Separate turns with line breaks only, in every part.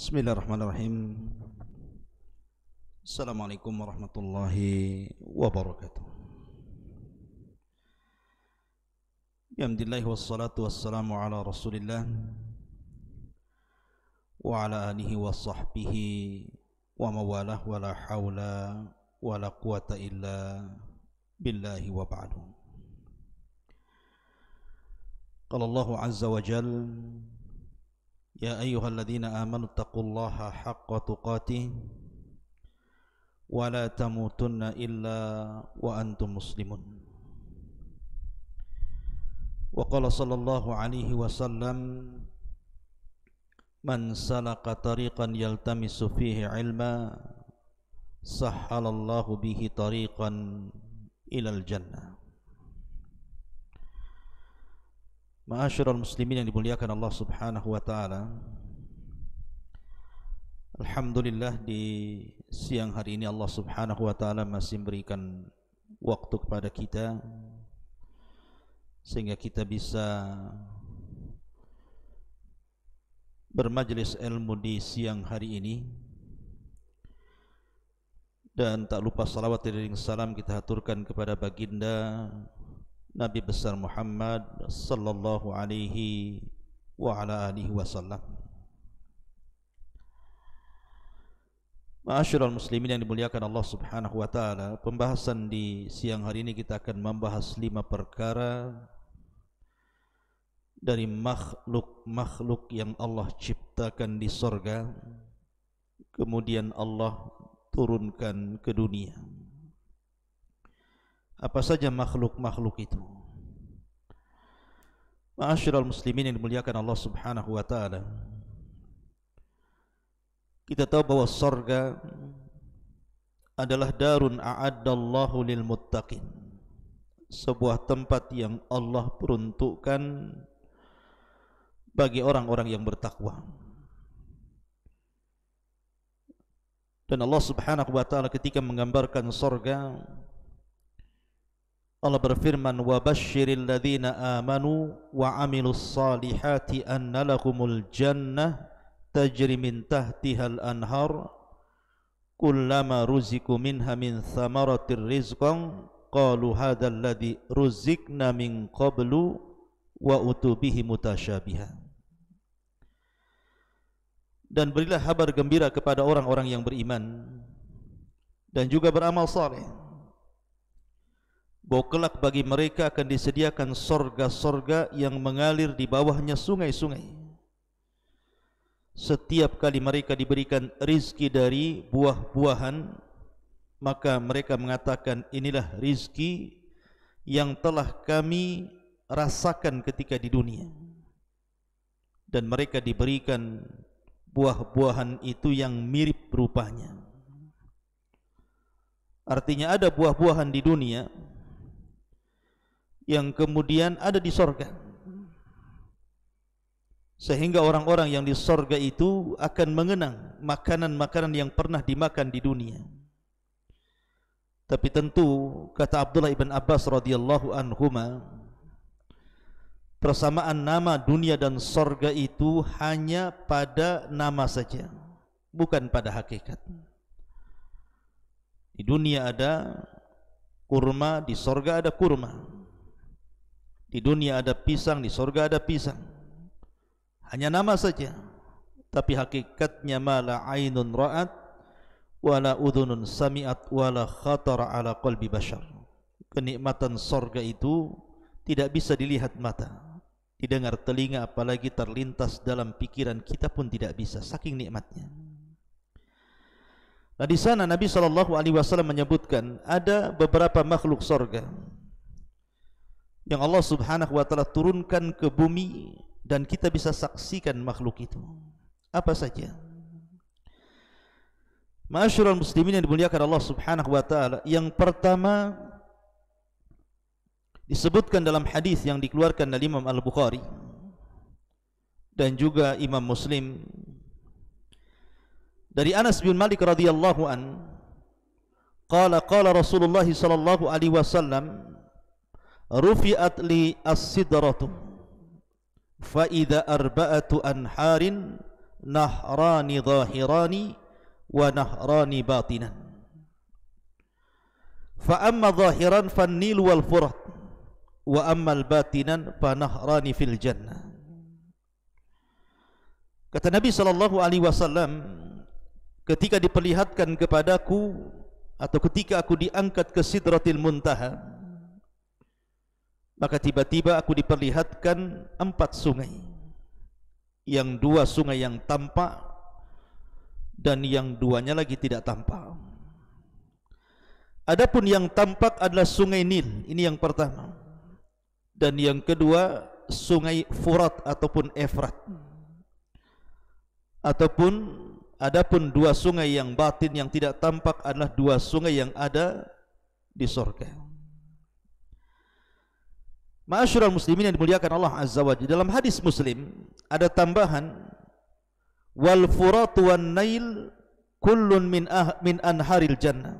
Bismillahirrahmanirrahim. Assalamualaikum warahmatullahi wabarakatuh. Alhamdulillah wassalatu wassalamu ala Rasulillah wa ala alihi wa sahbihi wa mawalah wa la hawla wa la quwata illa billahi wa ba'du. Qala Allahu azza wa jalla: Ya ayyuhalladzina amanu taqullaha haqqa tuqatih wa la tamutunna illa wa antum muslimun. Wa qala sallallahu alaihi wasallam: Man salaka tariqan yaltamisu fihi ilma sahhalallahu bihi tariqan ilal jannah. Ma'asyiral muslimin yang dimuliakan Allah Subhanahu wa taala. Alhamdulillah, di siang hari ini Allah Subhanahu wa taala masih memberikan waktu kepada kita sehingga kita bisa bermajlis ilmu di siang hari ini. Dan tak lupa salawat dan salam kita haturkan kepada baginda Nabi besar Muhammad sallallahu alaihi wa ala alihi wasallam. Ma'asyiral muslimin yang dimuliakan Allah Subhanahu wa taala, pembahasan di siang hari ini kita akan membahas 5 perkara dari makhluk-makhluk yang Allah ciptakan di sorga, kemudian Allah turunkan ke dunia. Apa saja makhluk-makhluk itu? Ma'asyiral muslimin yang dimuliakan Allah Subhanahu wa taala, kita tahu bahwa surga adalah darun a'addallahu lil muttaqin, sebuah tempat yang Allah peruntukkan bagi orang-orang yang bertakwa. Dan Allah Subhanahu wa taala ketika menggambarkan surga, Allah berfirman, wa basyiril ladzina amanu wa amilus salihati anna lahumul jannah tajri min tahtihal anhar kullama ruziku minha min thamaratir rizqan qalu hadzal ladzi ruzikna min qablu wa utubihi mutasyabiha. Dan berilah kabar gembira kepada orang-orang yang beriman dan juga beramal saleh, bahwa kelak bagi mereka akan disediakan sorga-sorga yang mengalir di bawahnya sungai-sungai. Setiap kali mereka diberikan rizki dari buah-buahan, maka mereka mengatakan, inilah rizki yang telah kami rasakan ketika di dunia. Dan mereka diberikan buah-buahan itu yang mirip rupanya. Artinya ada buah-buahan di dunia yang kemudian ada di sorga, sehingga orang-orang yang di sorga itu akan mengenang makanan-makanan yang pernah dimakan di dunia. Tapi tentu, kata Abdullah ibn Abbas radhiyallahu anhuma, persamaan nama dunia dan sorga itu hanya pada nama saja, bukan pada hakikat. Di dunia ada kurma, di sorga ada kurma. Di dunia ada pisang, di sorga ada pisang. Hanya nama saja, tapi hakikatnya mala ainun ra'at wala udhunun sami'at wala khatara ala qalbi bashar. Kenikmatan sorga itu tidak bisa dilihat mata, didengar telinga, apalagi terlintas dalam pikiran kita pun tidak bisa, saking nikmatnya. Nah, di sana Nabi SAW menyebutkan ada beberapa makhluk sorga yang Allah Subhanahu wa taala turunkan ke bumi dan kita bisa saksikan makhluk itu. Apa saja? Ma'asyiral muslimin yang dimuliakan Allah Subhanahu wa taala, yang pertama disebutkan dalam hadis yang dikeluarkan oleh Imam Al-Bukhari dan juga Imam Muslim dari Anas bin Malik radhiyallahu an, qala Rasulullah sallallahu alaihi wasallam, rufi'at li as-sidratu fa idza arba'atu anharin nahrani zahirani wa nahrani batinan. Fa amma zahiran fan Nil wal Furat, wa amma al batinan fa nahrani fil jannah. Kata Nabi sallallahu alaihi wasallam, ketika diperlihatkan kepadaku atau ketika aku diangkat ke Sidratil Muntaha, maka tiba-tiba aku diperlihatkan 4 sungai, yang 2 sungai yang tampak dan yang 2-nya lagi tidak tampak. Adapun yang tampak adalah sungai Nil, ini yang pertama, dan yang kedua sungai Furat ataupun Efrat. Adapun 2 sungai yang batin yang tidak tampak adalah 2 sungai yang ada di surga. Ma'asyiral muslimin yang dimuliakan Allah Azza wa Jalla, dalam hadis Muslim ada tambahan, wal Furat wan Nail kullun min anharil jannah.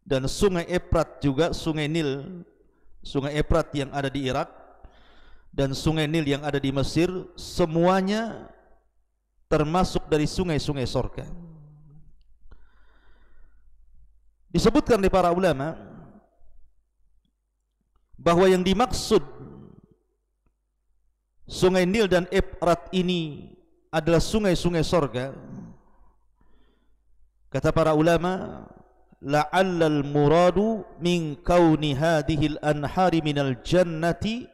Dan sungai Efrat juga, sungai Nil, sungai Efrat yang ada di Irak dan sungai Nil yang ada di Mesir, semuanya termasuk dari sungai-sungai surga. Disebutkan oleh para ulama bahwa yang dimaksud sungai Nil dan Efrat ini adalah sungai-sungai surga. Kata para ulama, la'allal muradu min kauni hadhil anhari minal jannati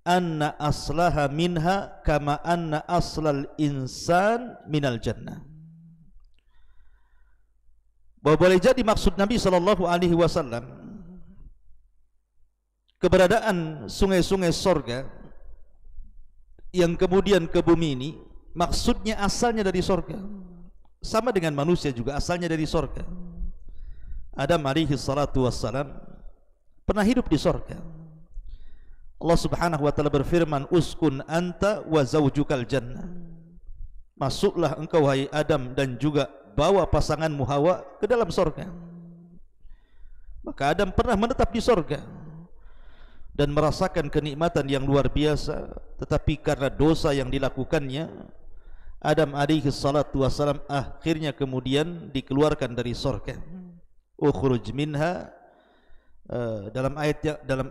anna aslaha minha kama anna aslal insan minal jannah. Bahwa boleh jadi maksud Nabi sallallahu alaihi wasallam keberadaan sungai-sungai surga yang kemudian ke bumi ini, maksudnya asalnya dari surga. Sama dengan manusia juga asalnya dari surga. Adam alaihi salatu wassalam pernah hidup di surga. Allah subhanahu wa ta'ala berfirman, uskun anta wa zawjukal jannah. Masuklah engkau wahai Adam dan juga bawa pasanganmu Hawa ke dalam surga. Maka Adam pernah menetap di surga dan merasakan kenikmatan yang luar biasa, tetapi karena dosa yang dilakukannya, Adam alaihi salatu wassalam akhirnya kemudian dikeluarkan dari surga. Ukhruj minha, dalam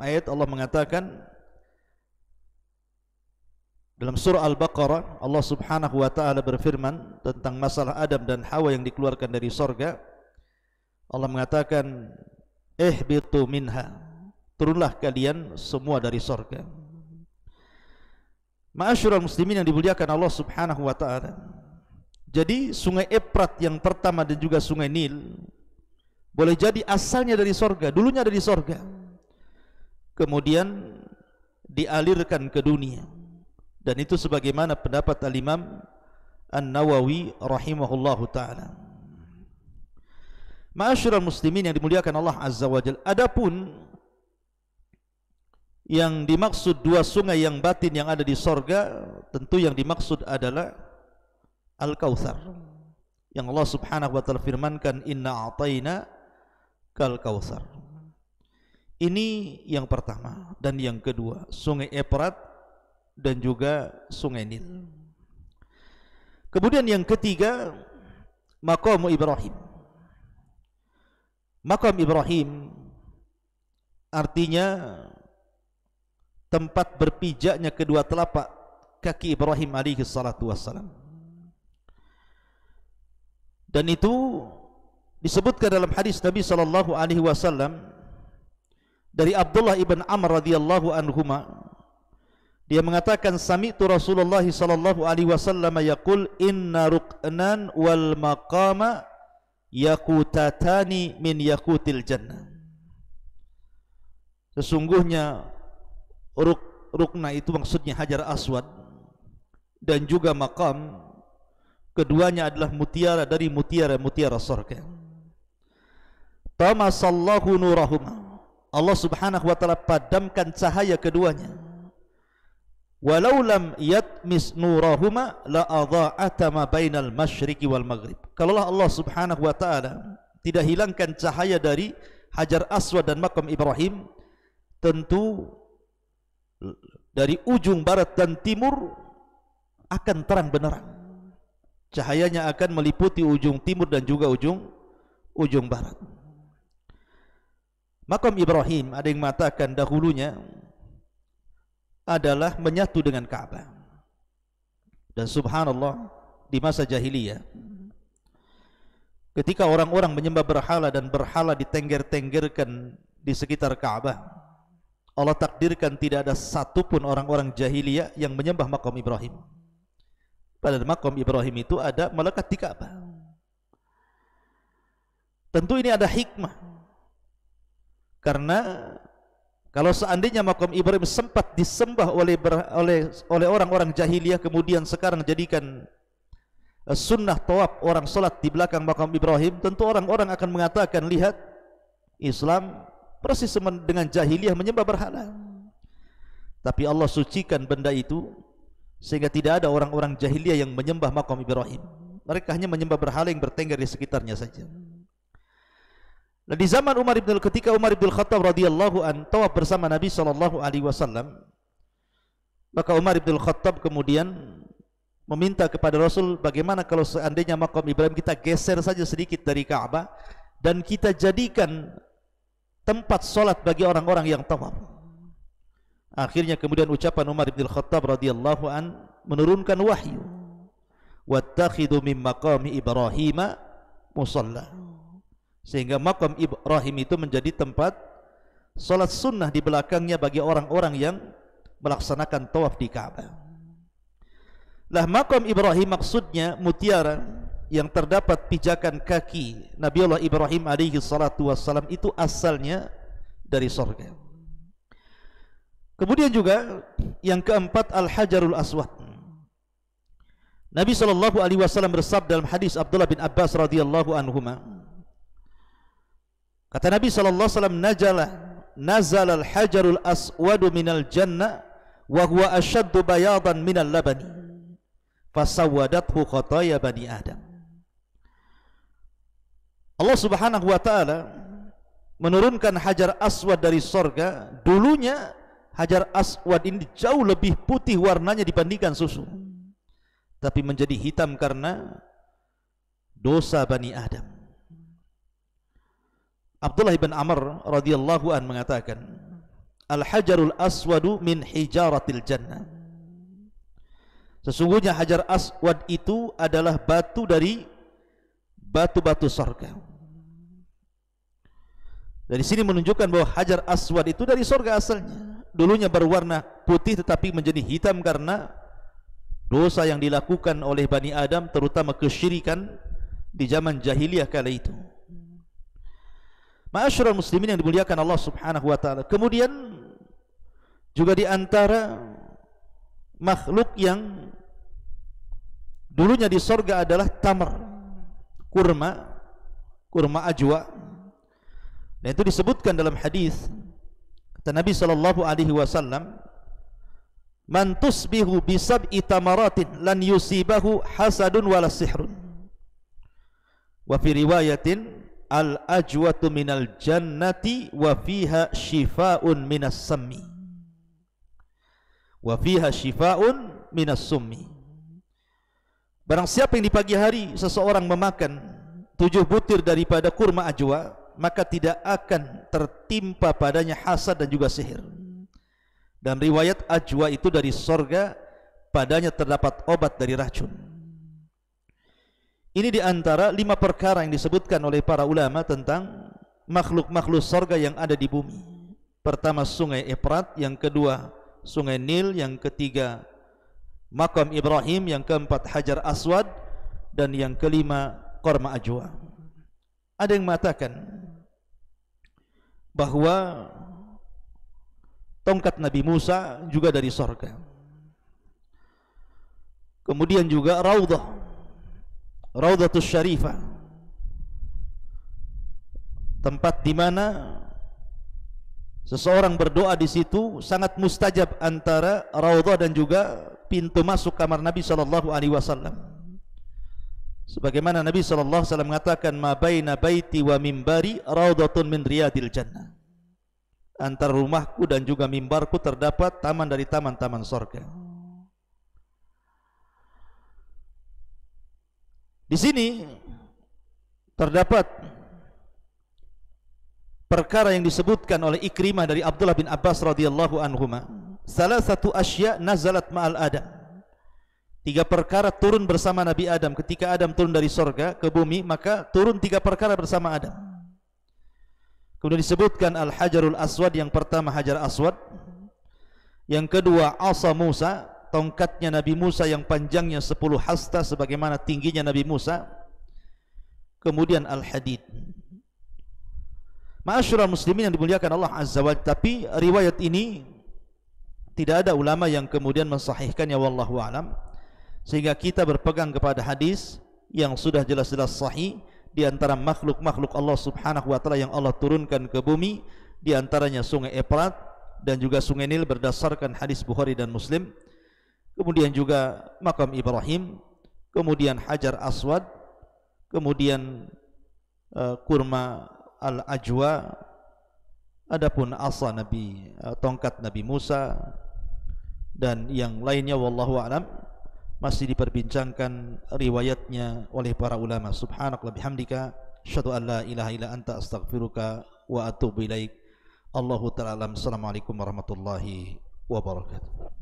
ayat Allah mengatakan dalam surah Al-Baqarah, Allah subhanahu wa ta'ala berfirman tentang masalah Adam dan Hawa yang dikeluarkan dari surga. Allah mengatakan, ihbitu minha, turunlah kalian semua dari surga. Ma'asyiral muslimin yang dimuliakan Allah subhanahu wa ta'ala, jadi sungai Efrat yang pertama dan juga sungai Nil boleh jadi asalnya dari surga, dulunya dari surga, kemudian dialirkan ke dunia. Dan itu sebagaimana pendapat Al-Imam An-Nawawi rahimahullahu ta'ala. Ma'asyiral muslimin yang dimuliakan Allah Azza wa Jalla, adapun yang dimaksud 2 sungai yang batin yang ada di surga, tentu yang dimaksud adalah Al-Kautsar, yang Allah subhanahu wa ta'ala firmankan, inna a'tayna kal kautsar. Ini yang pertama. Dan yang kedua, sungai Efrat dan juga sungai Nil. Kemudian yang ketiga, maqam Ibrahim. Maqam Ibrahim artinya tempat berpijaknya kedua telapak kaki Ibrahim alaihi salatu wassalam. Dan itu disebutkan dalam hadis Nabi sallallahu alaihi wasallam dari Abdullah ibn Amr radhiyallahu anhuma. Dia mengatakan, sami'tu Rasulullah sallallahu alaihi wasallam yaqul, inna ruknan wal maqama yaqutatani min yaqutil jannah. Sesungguhnya rukna itu maksudnya Hajar Aswad, dan juga maqam, keduanya adalah mutiara dari mutiara-mutiara surga. Tamasallahu nurahuma, Allah subhanahu wa ta'ala padamkan cahaya keduanya. Walau lam yatmis nurahuma la adha'ata ma bainal masyriqi wal maghrib. Kalaulah Allah subhanahu wa ta'ala tidak hilangkan cahaya dari Hajar Aswad dan makam Ibrahim, tentu dari ujung barat dan timur akan terang benderang. cahayanya akan meliputi ujung timur dan juga ujung barat. Makam Ibrahim ada yang mengatakan dahulunya adalah menyatu dengan Ka'bah. Dan subhanallah, di masa jahiliyah ketika orang-orang menyembah berhala dan berhala ditengger-tenggerkan di sekitar Ka'bah, Allah takdirkan tidak ada satupun orang-orang jahiliyah yang menyembah makam Ibrahim. Padahal makam Ibrahim itu ada melekat di Ka'bah. Tentu ini ada hikmah, karena kalau seandainya makam Ibrahim sempat disembah oleh orang-orang jahiliyah, kemudian sekarang jadikan sunnah tawaf orang salat di belakang makam Ibrahim, tentu orang-orang akan mengatakan, lihat, Islam persis dengan jahiliyah menyembah berhala. Tapi Allah sucikan benda itu sehingga tidak ada orang-orang jahiliyah yang menyembah makam Ibrahim. Mereka hanya menyembah berhala yang bertengger di sekitarnya saja. Nah, di zaman ketika Umar bin Khattab radhiyallahu an tawaf bersama Nabi SAW, maka Umar bin Khattab kemudian meminta kepada Rasul, bagaimana kalau seandainya makam Ibrahim kita geser saja sedikit dari Ka'bah dan kita jadikan tempat solat bagi orang-orang yang tawaf. Akhirnya kemudian ucapan Umar bin Khattab radhiyallahu an menurunkan wahyu, wattakhidhu min maqami Ibrahim musalla, sehingga makam Ibrahim itu menjadi tempat salat sunnah di belakangnya bagi orang-orang yang melaksanakan tawaf di Ka'bah. Lah, makam Ibrahim maksudnya mutiara yang terdapat pijakan kaki Nabiullah Ibrahim alaihi salatu wassalam itu asalnya dari surga. Kemudian juga yang keempat, Al-Hajarul Aswad. Nabi SAW bersabda dalam hadis Abdullah bin Abbas radhiyallahu anhuma, kata Nabi SAW, nazal al-hajarul aswadu minal jannah wa huwa ashaddu bayadan minal labani fasawadathu khataya bani Adam. Allah Subhanahu wa taala menurunkan hajar aswad dari sorga. Dulunya hajar aswad ini jauh lebih putih warnanya dibandingkan susu, tapi menjadi hitam karena dosa Bani Adam. Abdullah bin Amr radhiyallahu an mengatakan, Al-hajarul aswadu min hijaratil jannah. Sesungguhnya hajar aswad itu adalah batu dari batu-batu surga. Dari sini menunjukkan bahwa hajar aswad itu dari surga asalnya. Dulunya berwarna putih tetapi menjadi hitam karena dosa yang dilakukan oleh Bani Adam, terutama kesyirikan di zaman jahiliyah kala itu. Ma'asyiral muslimin yang dimuliakan Allah Subhanahu wa taala. Kemudian juga di antara makhluk yang dulunya di surga adalah tamar, kurma ajwa. Dan itu disebutkan dalam hadis kata Nabi sallallahu alaihi wasallam, man tusbihu bi sab'i tamaratin lan yusibahu hasadun wala sihrun. Wa fi riwayatin al ajwatu minal jannati wa fiha shifaa'un minas sammi. Wa fiha shifaa'un minas summi. Barang siapa yang di pagi hari seseorang memakan 7 butir daripada kurma ajwa, maka tidak akan tertimpa padanya hasad dan juga sihir. Dan riwayat ajwa itu dari sorga, padanya terdapat obat dari racun. Ini di antara 5 perkara yang disebutkan oleh para ulama tentang makhluk-makhluk sorga yang ada di bumi. Pertama sungai Efrat, yang kedua sungai Nil, yang ketiga makam Ibrahim, yang keempat hajar aswad, dan yang kelima korma ajwa. Ada yang mengatakan bahwa tongkat Nabi Musa juga dari sorga. Kemudian juga Raudhatus Syarifah, tempat di mana seseorang berdoa di situ sangat mustajab, antara raudhah dan juga pintu masuk kamar Nabi sallallahu alaihi wasallam. Sebagaimana Nabi sallallahu alaihi wasallam mengatakan, ma baina baiti wa mimbari raudhatun min riyadil jannah. Antara rumahku dan juga mimbarku terdapat taman dari taman-taman surga. Di sini terdapat perkara yang disebutkan oleh Ikrimah dari Abdullah bin Abbas radhiyallahu anhuma. Salah satu asya nazalat ma'al Adam. 3 perkara turun bersama Nabi Adam. Ketika Adam turun dari sorga ke bumi, maka turun 3 perkara bersama Adam. Kemudian disebutkan Al-Hajarul Aswad. Yang pertama Hajar Aswad, yang kedua Asa Musa, tongkatnya Nabi Musa yang panjangnya 10 hasta sebagaimana tingginya Nabi Musa. Kemudian Al-Hadid. Ma'asyiral muslimin yang dimuliakan Allah Azza wa Jalla, tapi riwayat ini tidak ada ulama yang kemudian mensahihkannya wallahu alam, sehingga kita berpegang kepada hadis yang sudah jelas-jelas sahih. Di antara makhluk-makhluk Allah Subhanahu wa taala yang Allah turunkan ke bumi, di antaranya Sungai Efrat dan juga Sungai Nil berdasarkan hadis Bukhari dan Muslim. Kemudian juga makam Ibrahim, kemudian Hajar Aswad, kemudian kurma Al-Ajwa, adapun asa Nabi, tongkat Nabi Musa, dan yang lainnya wallahu a'lam masih diperbincangkan riwayatnya oleh para ulama. Subhanakallahumma bihamdika asyhadu an la ilaha illa anta astaghfiruka wa atubu ilaik. Allahu ta'ala alam. Assalamualaikum warahmatullahi wabarakatuh.